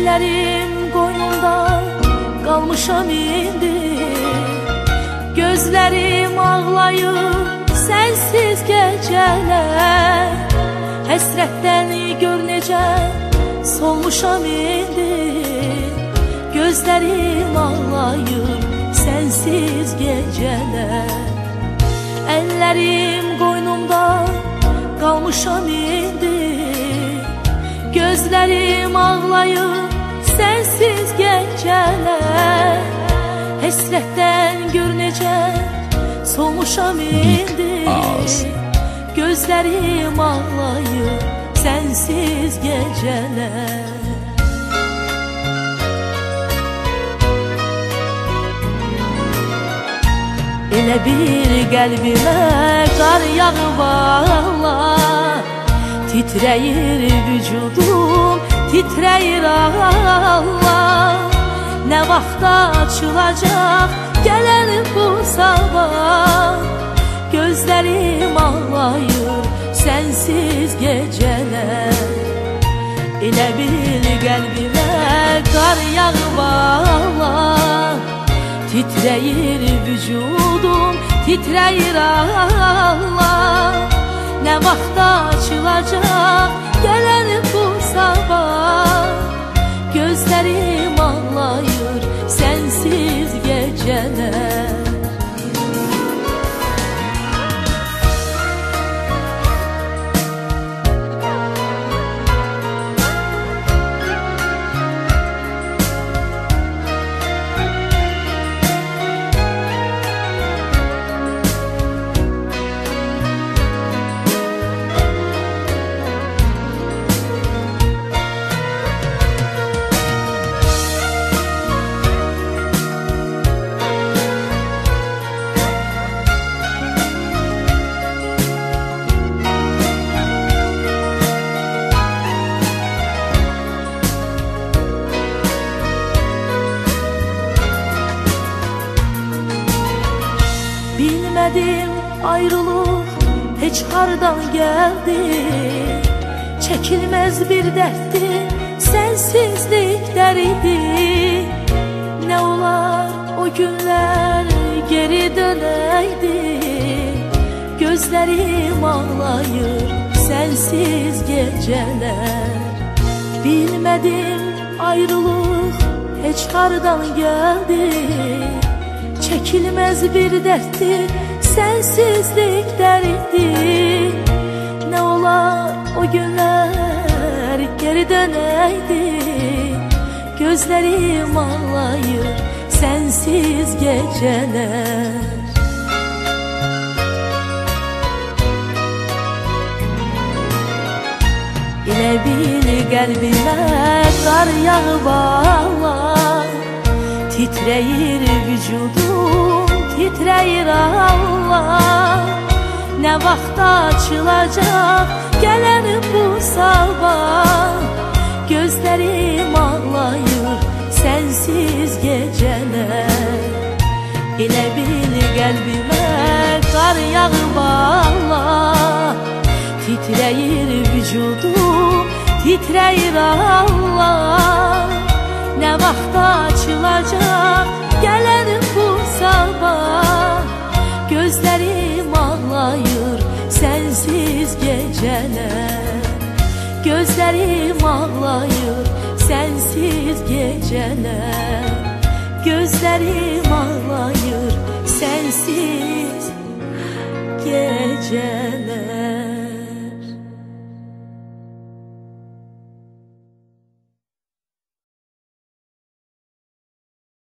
Əllərim qoynumda qalmışam indi. Gözlərim ağlayır sənsiz gecələr. Həsrətdən gör necə solmuşam indi. Gözlərim ağlayır sənsiz gecələr. Əllərim qoynumda qalmışam indi. Gözlərim ağlayır sənsiz gecələr. Həsrətdən gör necə solmuşam indi. Gözlərim ağlayır sənsiz gecələr. Elə bir qəlbimə qar yağıb ağlar. Titrəyir vücudum, titrəyir Allah. Nə vaxta açılacaq gələr bu sabah. Gözlərim ağlayır sənsiz gecələr. Elə bir qəlbimə qar yağıb ağlar. Titrəyir vücudum, titrəyir Allah. Nə vaxta açılacaq gələr bu sabah. Gözlərim ağlayır sənsiz gecələr. Bilmədim ayrılıq heç hardan gəldi. Çəkilməz bir dərddi, sənsizlik dəridi. Nə olar o günlər geri dönəydi. Gözlərim ağlayır sənsiz gecələr. Bilmədim ayrılıq heç hardan gəldi. Çəkilməz bir dərddi, sənsizlik dəridi. Nə olar o günlər geri dönəydi. Gözlərim ağlayır sənsiz gecələr. Elə bir qəlbimə qar yağıb ağlar. Titrəyir vücudum, titrəyir Allah. Nə vaxta açılacaq gələr bu sabah. Gözlərim ağlayır sənsiz gecələr. Elə bir qəlbimə qar yağıb ağlar. Titrəyir vücudum, titrəyir Allah. Nə vaxta açılacaq gələr bu sabah. Gözlərim ağlayır sənsiz gecələr. Gözlərim ağlayır sənsiz gecələr. Gözlərim ağlayır sənsiz gecələr.